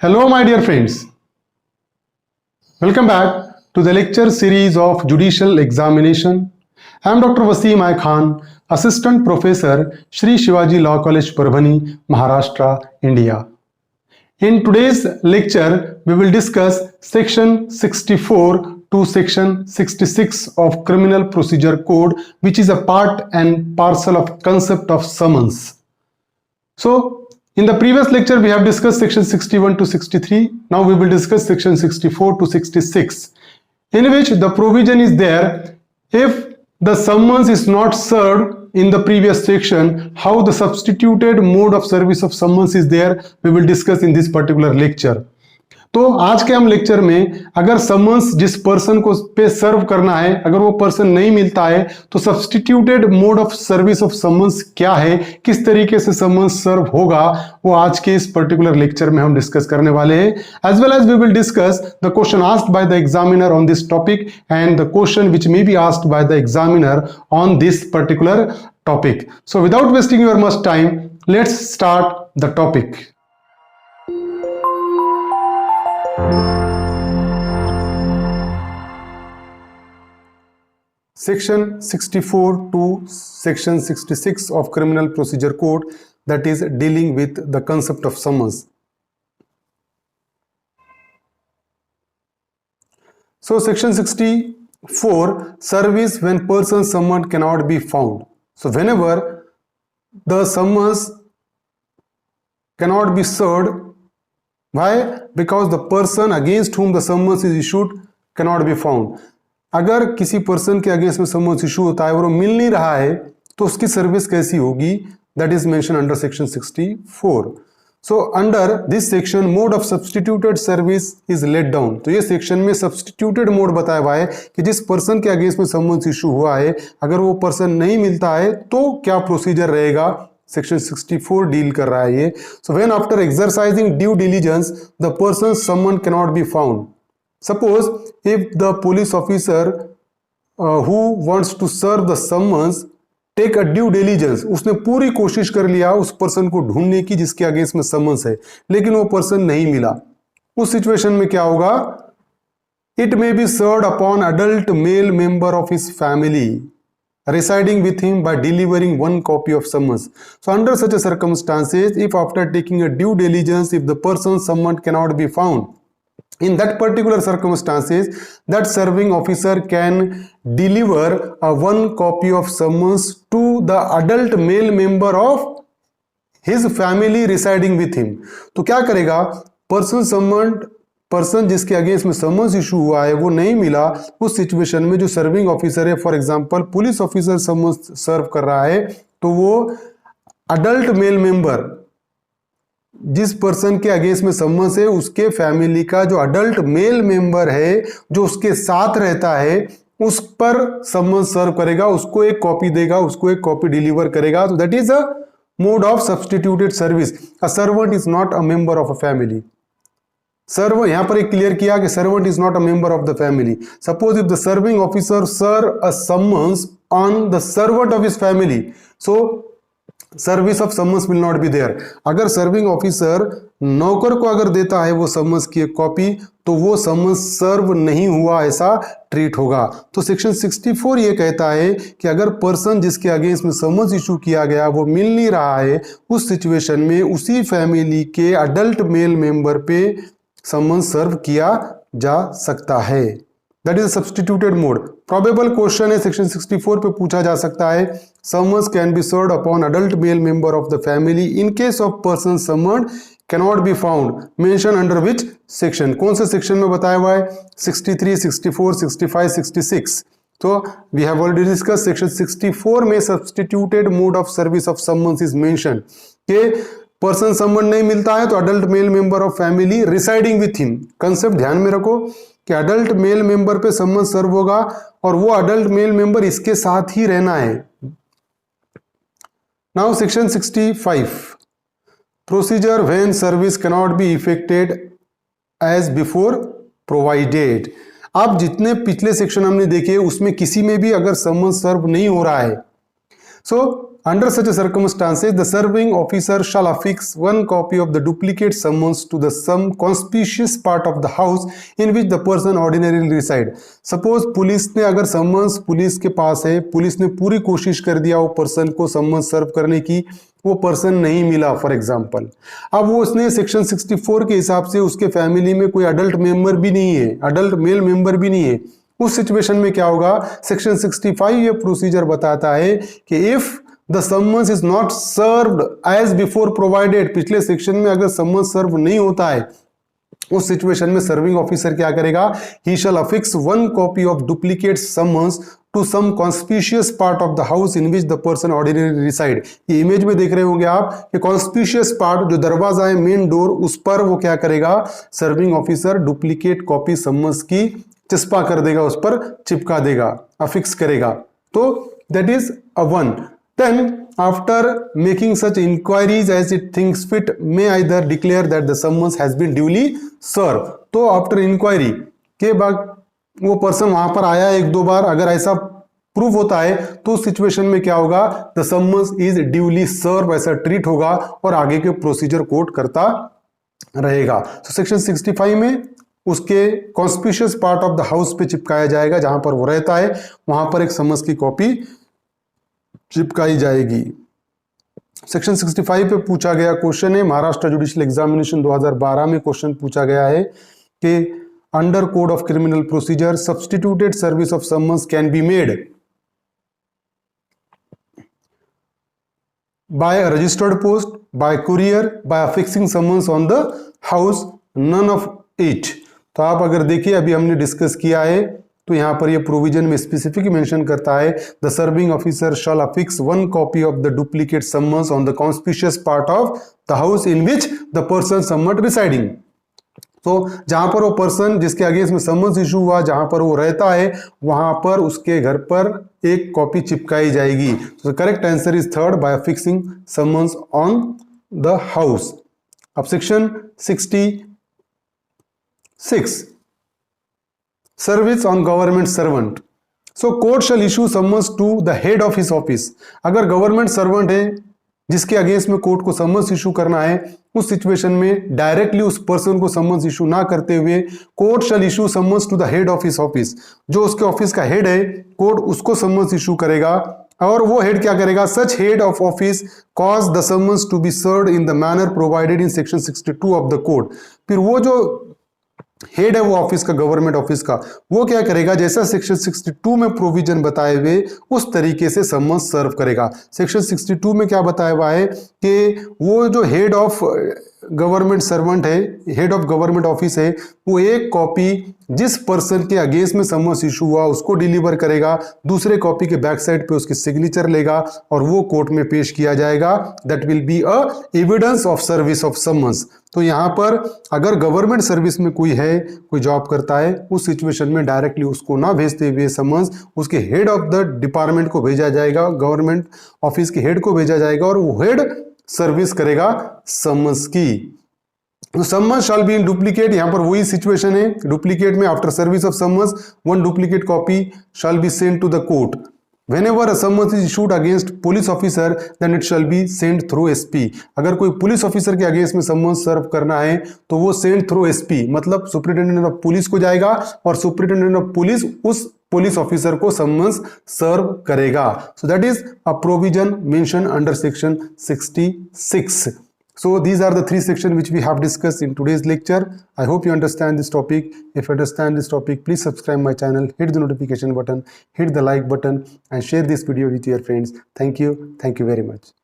Hello, my dear friends. Welcome back to the lecture series of Judicial Examination. I am Dr. Wasim I Khan, Assistant Professor, Shri Shivaji Law College, Parbhani, Maharashtra, India. In today's lecture, we will discuss Section 64 to Section 66 of Criminal Procedure Code, which is a part and parcel of concept of summons. So, in the previous lecture, we have discussed section 61 to 63. Now we will discuss section 64 to 66, in which the provision is there if the summons is not served in the previous section, how the substituted mode of service of summons is there, we will discuss in this particular lecture. तो आज के हम lecture में अगर summons जिस person को पे सर्व करना है, अगर वो पर्सन नहीं मिलता है तो substituted mode of service of summons क्या है, किस तरीके से समन्स सर्व होगा, वो आज के इस पर्टिकुलर लेक्चर में हम डिस्कस करने वाले हैं. As well as we will discuss the question asked by the examiner on this topic and the question which may be asked by the examiner on this particular topic. So without wasting your much time, let's start the topic. Section 64 to Section 66 of Criminal Procedure Code, that is dealing with the concept of summons. So Section 64, service when person summoned cannot be found. So whenever the summons cannot be served, why? Because the person against whom the summons is issued cannot be found. अगर किसी person के against में summons issue होता है और वो मिल नहीं रहा है तो उसकी सर्विस कैसी होगी, that is mention under section 64. So under this section mode of substituted service is laid down. तो ये सेक्शन में सब्स्टिट्यूटेड मोड बताया हुआ है कि जिस पर्सन के अगेंस्ट में समन्स इशू हुआ है, अगर वो पर्सन नहीं मिलता है तो क्या प्रोसीजर रहेगा, सेक्शन 64 डील कर रहा है ये. So when after exercising due diligence the person summon cannot be found. Suppose if the police officer who wants to serve the summons take a due diligence, उसने पूरी कोशिश कर लिया उस पर्सन को ढूंढने की जिसके अगेंस्ट में समन्स है, लेकिन वो पर्सन नहीं मिला. उस सिचुएशन में क्या होगा, it may be served upon adult male member of his family residing with him by delivering one copy of summons. So under such a circumstances, if after taking a due diligence, if the person summoned cannot be found, in that particular circumstances, that serving officer can deliver a one copy of summons to the adult male member of his family residing with him. तो क्या करेगा, person जिसके against में summons issue हुआ है वो नहीं मिला, उस सिचुएशन में जो सर्विंग ऑफिसर है, for example police officer summons serve कर रहा है, तो वो अडल्ट मेल मेंबर, जिस पर्सन के अगेंस्ट में समन्स है उसके फैमिली का जो अडल्ट मेल मेंबर है जो उसके साथ रहता है, उस पर समन्स सर्व करेगा, उसको एक कॉपी देगा, उसको एक कॉपी डिलीवर करेगा. तो that is a mode of substituted service. A servant is not a member of a family. Serve यहां पर एक क्लियर किया कि servant is not a member of the family. Suppose if the serving officer serve a summons on the servant of his family, so service of summons will not be there. अगर serving officer नौकर को अगर देता है वो summons की एक copy, तो वो समन्स सर्व नहीं हुआ ऐसा ट्रीट होगा. तो सेक्शन 64 ये कहता है कि अगर पर्सन जिसके अगेंस्ट में समन्स इशू किया गया वो मिल नहीं रहा है, उस सिचुएशन में उसी फैमिली के अडल्ट मेल मेंबर पे समन्स सर्व किया जा सकता है. That is substituted mode. Probable question है सेक्शन 64 पे पूछा जा सकता है, summons can be served upon adult male member of the family in case of person summoned cannot be found, mention under which section. कौन से सेक्शन में बताया हुआ है, 63, 64, 65, 66. तो we have already discuss section 64 में substituted mode of service of summons is mention के person summon नहीं मिलता है तो adult male member of family residing with him. Concept ध्यान में रखो कि अडल्ट मेल मेंबर पे समन सर्व होगा और वो अडल्ट मेल मेंबर इसके साथ ही रहना है. Now section 65, procedure when service cannot be effected as before provided. आप जितने पिछले सेक्शन हमने देखे उसमें किसी में भी अगर समन सर्व नहीं हो रहा है, सो Under such circumstances, the serving officer shall affix one copy of the duplicate summons to the some conspicuous part of the house in which the person ordinarily reside. Suppose police ने अगर समन्स पुलिस के पास है, police ने पूरी कोशिश कर दिया वो पर्सन को समन्स सर्व करने की, वो पर्सन नहीं मिला फॉर एग्जाम्पल। अब वो उसने सेक्शन 64 के हिसाब से उसके फैमिली में कोई अडल्ट मेंबर भी नहीं है, अडल्ट मेल मेंबर भी नहीं है। उस सिचुएशन में क्या होगा, सेक्शन 65 ये प्रोसीजर बताता है कि if the summons is not served as before provided, पिछले सेक्शन में अगर समन्स सर्व नहीं होता है उस सिचुएशन में सर्विंग ऑफिसर क्या करेगा, he shall affix one copy of duplicate summons to some conspicuous part of the house in which the person ordinary reside. ये इमेज में देख रहे होंगे आप कि कॉन्स्पिशियस पार्ट जो दरवाजा है मेन डोर, उस पर वो क्या करेगा, serving officer duplicate copy summons की चिस्पा कर देगा, उस पर चिपका देगा, अफिक्स करेगा। तो that is a one. Then, after making such inquiries as it thinks fit, may either declare that the summons has been duly served. तो after inquiry के बाद वो पर्सन वहां पर आया एक दो बार, अगर ऐसा प्रूफ होता है तो सिचुएशन में क्या होगा, द समन्स इज ड्यूली सर्व, ऐसा ट्रीट होगा और आगे के प्रोसीजर कोट करता रहेगा। तो सेक्शन 65 में उसके conspicuous part of the house पे चिपकाया जाएगा, जहां पर वो रहता है वहां पर एक समन्स की कॉपी चिपकाई जाएगी। सेक्शन 65 पे पूछा गया क्वेश्चन है, महाराष्ट्र जुडिशियल एग्जामिनेशन 2012 में क्वेश्चन पूछा गया है कि under code of criminal procedure substituted service of summons can be made by a registered post, by courier, by affixing summons on the house, none of it. तो आप अगर देखिए अभी हमने डिस्कस किया है तो यहां पर ये प्रोविजन में स्पेसिफिक मेंशन करता है, the serving officer shall affix one copy of the duplicate summons on the conspicuous part of the house in which the person summoned residing. तो जहां पर वो पर्सन जिसके अगेंस्ट में समन्स इशू हुआ, जहां पर वो रहता है वहां पर उसके घर पर एक कॉपी चिपकाई जाएगी। तो correct answer is third, by fixing summons on the house. अब section 66 service on government servant. So court shall issue summons to the head of his office. अगर गवर्नमेंट सर्वेंट है जिसके अगेंस्ट में कोर्ट को summons issue करना है, उस situation में डायरेक्टली उस पर्सन को समन्स इशू ना करते हुए court shall issue summons to the head of his office. जो उसके ऑफिस का हेड है, कोर्ट उसको समन्स इशू करेगा और वो हेड क्या करेगा, such head of office cause the summons to be served in the manner provided in section 62 of the code. फिर वो जो हेड है वो ऑफिस का, गवर्नमेंट ऑफिस का, वो क्या करेगा, जैसा सेक्शन 62 में प्रोविजन बताए हुए उस तरीके से समन्स सर्व करेगा। सेक्शन 62 में क्या बताया हुआ है कि वो जो हेड ऑफ गवर्नमेंट सर्वेंट है, हेड ऑफ गवर्नमेंट ऑफिस है, वो एक कॉपी जिस पर्सन के अगेंस्ट में समन्स इशू हुआ उसको डिलीवर करेगा, दूसरे कॉपी के बैक साइड पे उसकी सिग्नेचर लेगा और वो कोर्ट में पेश किया जाएगा। That will be a evidence of service of summons. तो यहाँ पर अगर गवर्नमेंट सर्विस में कोई है, कोई जॉब करता है, उस सिचुएशन में डायरेक्टली उसको ना भेजते हुए समन्स उसके हेड ऑफ द डिपार्टमेंट को भेजा जाएगा, गवर्नमेंट ऑफिस के हेड को भेजा जाएगा और वो हेड सर्विस करेगा समन्स की। Summons shall be in duplicate, यहां पर वही सिचुएशन है, डुप्लीकेट में after service of summons one duplicate copy shall be sent to the court. Whenever a summons is issued against police officer, then it shall be sent through SP. अगर कोई police officer के against में summons सर्व करना है तो वो send through SP, मतलब superintendent of police को जाएगा और सुपरिटेंडेंट ऑफ पुलिस उस पुलिस ऑफिसर को समन्स सर्व करेगा। So that is a provision mention under section 66. So these are the three sections which we have discussed in today's lecture. I hope you understand this topic. If you understand this topic, please subscribe my channel, hit the notification button, hit the like button and share this video with your friends. Thank you. Thank you very much.